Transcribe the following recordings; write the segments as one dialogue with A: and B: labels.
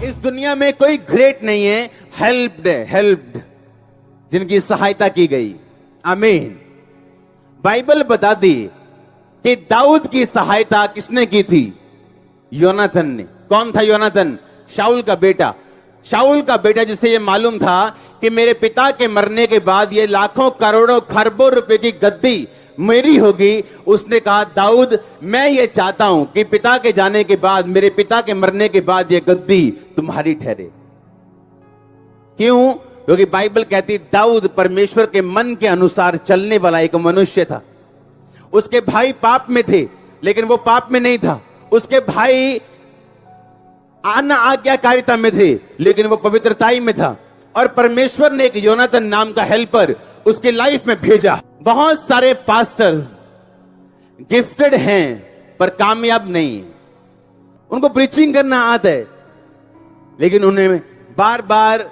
A: इस दुनिया में कोई ग्रेट नहीं है, हेल्प्ड जिनकी सहायता की गई। आमीन। बाइबल बताती कि दाऊद की सहायता किसने की थी? योनाथन ने। कौन था योनाथन? शाऊल का बेटा। शाऊल का बेटा जिसे यह मालूम था कि मेरे पिता के मरने के बाद ये लाखों करोड़ों खरबों रुपए की गद्दी मेरी होगी। उसने कहा, दाऊद मैं ये चाहता हूं कि पिता के जाने के बाद, मेरे पिता के मरने के बाद ये गद्दी तुम्हारी ठहरे। क्यों? क्योंकि बाइबल कहती दाऊद परमेश्वर के मन के अनुसार चलने वाला एक मनुष्य था। उसके भाई पाप में थे, लेकिन वो पाप में नहीं था। उसके भाई आना आज्ञाकारिता में थे, लेकिन वो पवित्रताई में था। और परमेश्वर ने एक योनाथन नाम का हेल्पर उसके लाइफ में भेजा। बहुत सारे पास्टर्स गिफ्टेड हैं पर कामयाब नहीं। उनको प्रीचिंग करना आता है, लेकिन उन्हें बार बार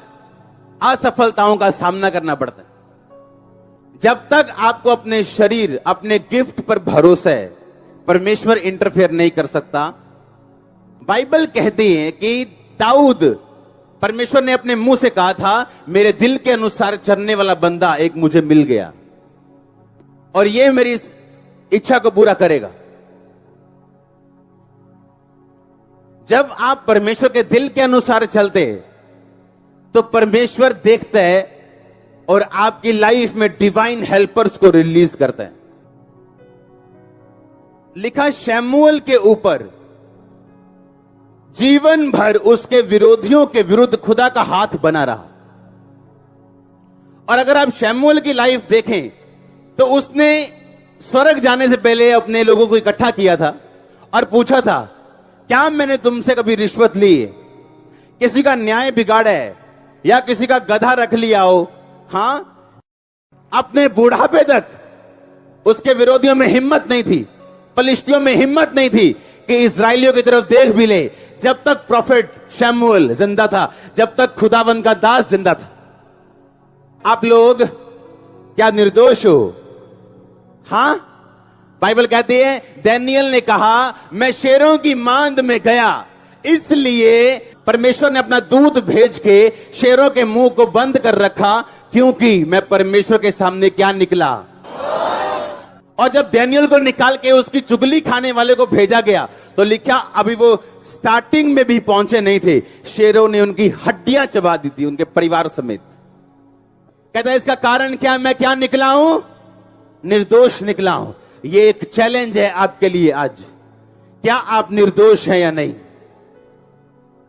A: असफलताओं का सामना करना पड़ता है। जब तक आपको अपने शरीर, अपने गिफ्ट पर भरोसा है, परमेश्वर इंटरफेयर नहीं कर सकता। बाइबल कहती है कि दाऊद, परमेश्वर ने अपने मुंह से कहा था, मेरे दिल के अनुसार चलने वाला बंदा एक मुझे मिल गया और ये मेरी इच्छा को पूरा करेगा। जब आप परमेश्वर के दिल के अनुसार चलते हैं तो परमेश्वर देखता है और आपकी लाइफ में डिवाइन हेल्पर्स को रिलीज करता है। लिखा शमूएल के ऊपर जीवन भर उसके विरोधियों के विरुद्ध खुदा का हाथ बना रहा। और अगर आप शमूएल की लाइफ देखें तो उसने स्वर्ग जाने से पहले अपने लोगों को इकट्ठा किया था और पूछा था, क्या मैंने तुमसे कभी रिश्वत ली है? किसी का न्याय बिगाड़ा है या किसी का गधा रख लिया हो? हां, अपने बुढ़ापे तक उसके विरोधियों में हिम्मत नहीं थी, पलिश्तियों में हिम्मत नहीं थी कि इजराइलियों की तरफ देख भी ले। जब तक प्रॉफिट शमूएल जिंदा था, जब तक खुदावंद का दास जिंदा था। आप लोग क्या निर्दोष हो? हां, बाइबल कहती है दानियेल ने कहा, मैं शेरों की मांद में गया, इसलिए परमेश्वर ने अपना दूत भेज के शेरों के मुंह को बंद कर रखा, क्योंकि मैं परमेश्वर के सामने क्या निकला। और जब दानियेल को निकाल के उसकी चुगली खाने वाले को भेजा गया तो लिखा, अभी वो स्टार्टिंग में भी पहुंचे नहीं थे, शेरों ने उनकी हड्डियां चबा दी थी, उनके परिवार समेत। कहता है इसका कारण क्या? मैं क्या निकला हूं? निर्दोष निकला हूं। ये एक चैलेंज है आपके लिए आज। क्या आप निर्दोष हैं या नहीं?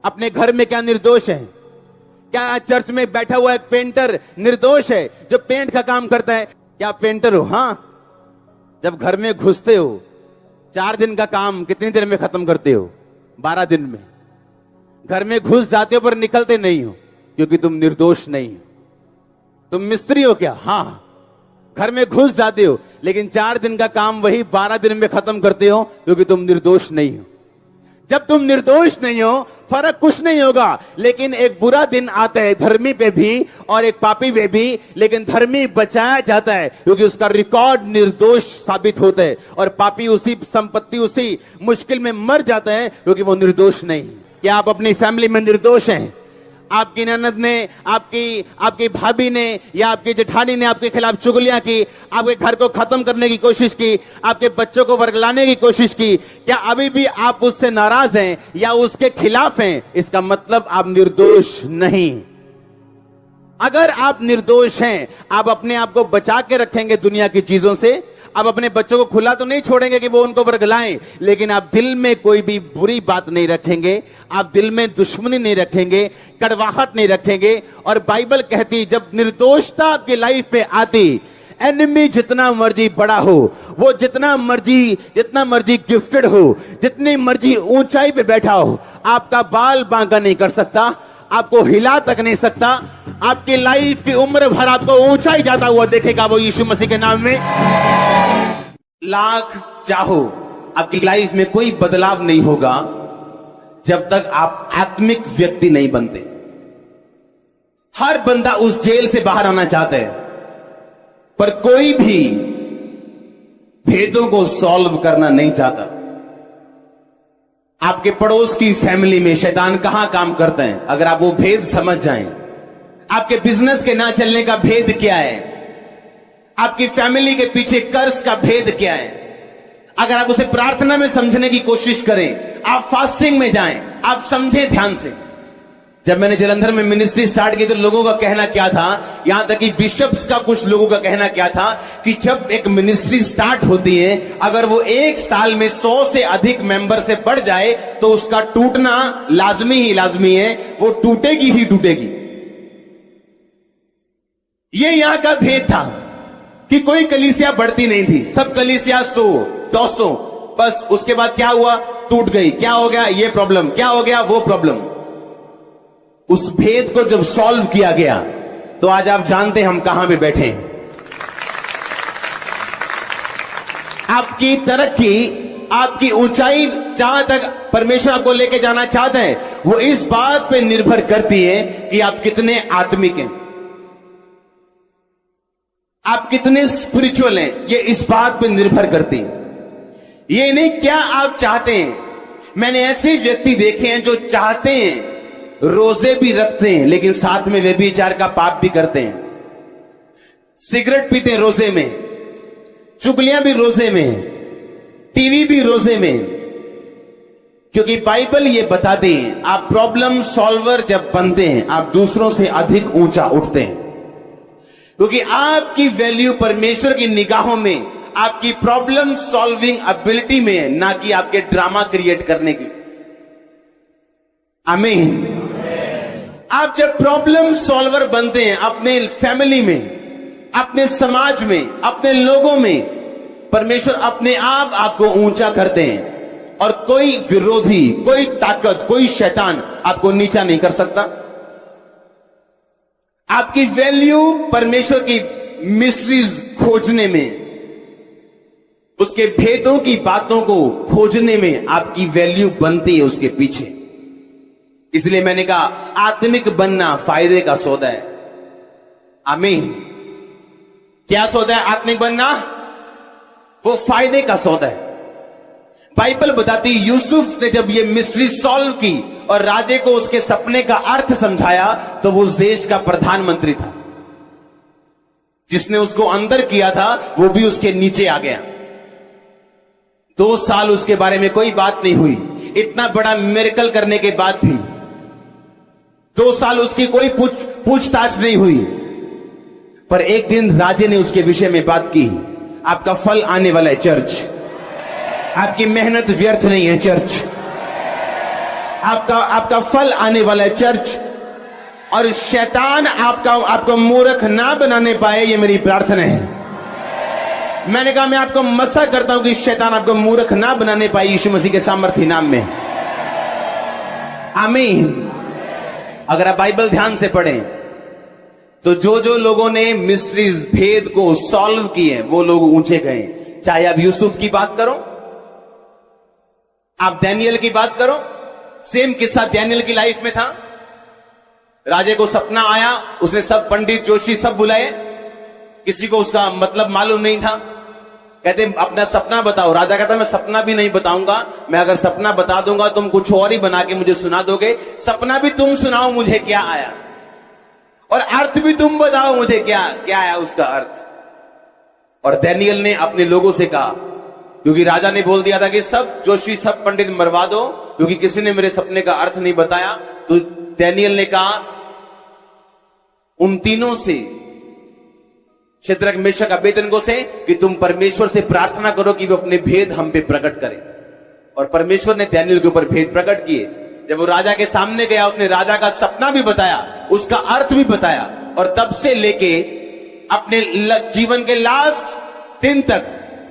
A: अपने घर में क्या निर्दोष हैं? क्या चर्च में बैठा हुआ एक पेंटर निर्दोष है जो पेंट का काम करता है? क्या आप पेंटर हो? हां। जब घर में घुसते हो, 4 दिन का काम कितनी देर में खत्म करते हो? 12 दिन में। घर में घुस जाते हो पर निकलते नहीं हो, क्योंकि तुम निर्दोष नहीं हो। तुम मिस्त्री हो क्या? हां। घर में घुस जाते हो, लेकिन 4 दिन का काम वही 12 दिन में खत्म करते हो, क्योंकि तुम निर्दोष नहीं हो। जब तुम निर्दोष नहीं हो, फर्क कुछ नहीं होगा। लेकिन एक बुरा दिन आता है धर्मी पे भी और एक पापी पे भी, लेकिन धर्मी बचाया जाता है क्योंकि उसका रिकॉर्ड निर्दोष साबित होता है, और पापी उसी संपत्ति, उसी मुश्किल में मर जाता है क्योंकि वो निर्दोष नहीं। क्या आप अपनी फैमिली में निर्दोष हैं? आपकी ननद ने, आपकी भाभी ने या आपकी जेठानी ने आपके खिलाफ चुगलियां की, आपके घर को खत्म करने की कोशिश की, आपके बच्चों को वर्गलाने की कोशिश की, क्या अभी भी आप उससे नाराज हैं या उसके खिलाफ हैं? इसका मतलब आप निर्दोष नहीं। अगर आप निर्दोष हैं, आप अपने आप को बचा के रखेंगे दुनिया की चीजों से। आप अपने बच्चों को खुला तो नहीं छोड़ेंगे कि वो उनको वर्गलाएं, लेकिन आप दिल में कोई भी बुरी बात नहीं रखेंगे, आप दिल में दुश्मनी नहीं रखेंगे, कड़वाहट नहीं रखेंगे। और बाइबल कहती जब निर्दोषता आपकी लाइफ पे आती, एनिमी जितना मर्जी बड़ा हो, वो जितना मर्जी गिफ्टेड हो, जितनी मर्जी ऊंचाई पे बैठा हो, आपका बाल बांका नहीं कर सकता, आपको हिला तक नहीं सकता। आपकी लाइफ की उम्र भर आपको ऊंचाई जाता हुआ देखेगा वो यीशु मसीह के नाम में। लाख चाहो, आपकी लाइफ में कोई बदलाव नहीं होगा जब तक आप आत्मिक व्यक्ति नहीं बनते। हर बंदा उस जेल से बाहर आना चाहता है, पर कोई भी भेदों को सॉल्व करना नहीं चाहता। आपके पड़ोस की फैमिली में शैतान कहां काम करते हैं, अगर आप वो भेद समझ जाएं, आपके बिजनेस के ना चलने का भेद क्या है, आपकी फैमिली के पीछे कर्ज का भेद क्या है, अगर आप उसे प्रार्थना में समझने की कोशिश करें, आप फास्टिंग में जाएं, आप समझें ध्यान से। जब मैंने जलंधर में मिनिस्ट्री स्टार्ट की तो लोगों का कहना क्या था, यहां तक कि बिशप्स का कुछ लोगों का कहना क्या था कि जब एक मिनिस्ट्री स्टार्ट होती है, अगर वो एक साल में 100 से अधिक मेंबर से बढ़ जाए तो उसका टूटना लाजमी ही लाजमी है, वो टूटेगी ही टूटेगी। ये यहां का भेद था कि कोई कलीसिया बढ़ती नहीं थी, सब कलीसिया 100, 200, बस उसके बाद क्या हुआ, टूट गई। क्या हो गया, ये प्रॉब्लम, क्या हो गया, वो प्रॉब्लम। उस भेद को जब सॉल्व किया गया तो आज आप जानते हैं हम कहां पे बैठे हैं। आपकी तरक्की, आपकी ऊंचाई जहां तक परमेश्वर आपको लेके जाना चाहते हैं, वो इस बात पे निर्भर करती है कि आप कितने आत्मिक हैं, आप कितने स्पिरिचुअल हैं, ये इस बात पे निर्भर करती है। ये नहीं क्या आप चाहते हैं। मैंने ऐसे व्यक्ति देखे हैं जो चाहते हैं, रोजे भी रखते हैं, लेकिन साथ में व्यभिचार का पाप भी करते हैं, सिगरेट पीते हैं रोजे में, चुगलियां भी रोजे में, टीवी भी रोजे में। क्योंकि बाइबल ये बताती है, आप प्रॉब्लम सॉल्वर जब बनते हैं, आप दूसरों से अधिक ऊंचा उठते हैं, क्योंकि आपकी वैल्यू परमेश्वर की निगाहों में आपकी प्रॉब्लम सॉल्विंग एबिलिटी में है, ना कि आपके ड्रामा क्रिएट करने की। आमीन। आप जब प्रॉब्लम सॉल्वर बनते हैं अपने फैमिली में, अपने समाज में, अपने लोगों में, परमेश्वर अपने आप आपको ऊंचा करते हैं और कोई विरोधी, कोई ताकत, कोई शैतान आपको नीचा नहीं कर सकता। आपकी वैल्यू परमेश्वर की मिस्ट्रीज खोजने में, उसके भेदों की बातों को खोजने में आपकी वैल्यू बनती है उसके पीछे। इसलिए मैंने कहा आत्मिक बनना फायदे का सौदा है। आमीन। क्या सौदा है आत्मिक बनना? वो फायदे का सौदा है। बाइबल बताती यूसुफ ने जब ये मिस्ट्री सॉल्व की और राजे को उसके सपने का अर्थ समझाया तो वो उस देश का प्रधानमंत्री था। जिसने उसको अंदर किया था वो भी उसके नीचे आ गया। 2 साल उसके बारे में कोई बात नहीं हुई, इतना बड़ा मिरेकल करने के बाद भी 2 साल उसकी कोई पूछताछ नहीं हुई। पर एक दिन राजे ने उसके विषय में बात की, आपका फल आने वाला है चर्च, आपकी मेहनत व्यर्थ नहीं है चर्च, आपका फल आने वाला है चर्च, और शैतान आपको मूर्ख ना बनाने पाए, ये मेरी प्रार्थना है। मैंने कहा मैं आपको मसा करता हूं कि शैतान आपको मूर्ख ना बनाने पाए यीशु मसीह के सामर्थ्य नाम में। आमीन। अगर आप बाइबल ध्यान से पढ़ें तो जो लोगों ने मिस्ट्रीज, भेद को सॉल्व किए, वो लोग ऊंचे गए। चाहे आप यूसुफ की बात करो, आप डैनियल की बात करो, सेम किस्सा डैनियल की लाइफ में था। राजे को सपना आया, उसने सब पंडित जोशी सब बुलाए, किसी को उसका मतलब मालूम नहीं था। कहते अपना सपना बताओ। राजा कहता मैं सपना भी नहीं बताऊंगा, मैं अगर सपना बता दूंगा तुम कुछ और ही बना के मुझे सुना दोगे। सपना भी तुम सुनाओ मुझे क्या आया, और अर्थ भी तुम बताओ मुझे क्या आया उसका अर्थ। और डैनियल ने अपने लोगों से कहा, क्योंकि राजा ने बोल दिया था कि सब जोशी सब पंडित मरवा दो क्योंकि किसी ने मेरे सपने का अर्थ नहीं बताया। तो डैनियल ने कहा उन तीनों से, शद्रक मेशक अबेदनगो से, कि तुम परमेश्वर से प्रार्थना करो कि वो अपने भेद हम पे प्रकट करे। और परमेश्वर ने डैनियल के ऊपर भेद प्रकट किए। जब वो राजा के सामने गया, उसने राजा का सपना भी बताया, उसका अर्थ भी बताया, और तब से लेके अपने जीवन के लास्ट दिन तक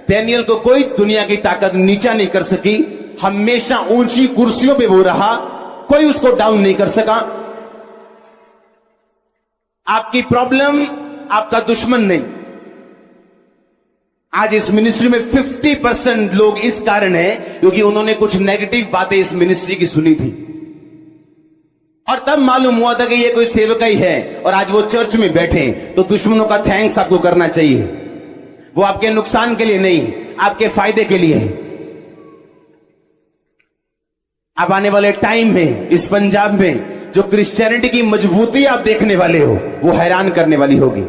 A: डैनियल को कोई दुनिया की ताकत नीचा नहीं कर सकी। हमेशा ऊंची कुर्सियों पे वो रहा, कोई उसको डाउन नहीं कर सका। आपकी प्रॉब्लम आपका दुश्मन नहीं। आज इस मिनिस्ट्री में 50% लोग इस कारण है क्योंकि उन्होंने कुछ नेगेटिव बातें इस मिनिस्ट्री की सुनी थी, और तब मालूम हुआ था कि ये कोई सेवक ही है, और आज वो चर्च में बैठे। तो दुश्मनों का थैंक्स आपको करना चाहिए। वो आपके नुकसान के लिए नहीं, आपके फायदे के लिए है। अब आने वाले टाइम में इस पंजाब में जो क्रिश्चियनिटी की मजबूती आप देखने वाले हो वो हैरान करने वाली होगी।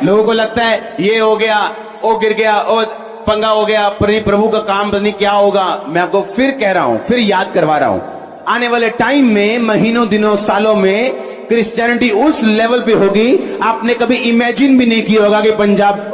A: लोगों को लगता है ये हो गया, वो गिर गया, और पंगा हो गया, प्रभु का काम नहीं क्या होगा। मैं आपको फिर कह रहा हूं, फिर याद करवा रहा हूं, आने वाले टाइम में महीनों दिनों सालों में क्रिश्चियनिटी उस लेवल पे होगी आपने कभी इमेजिन भी नहीं किया होगा कि पंजाब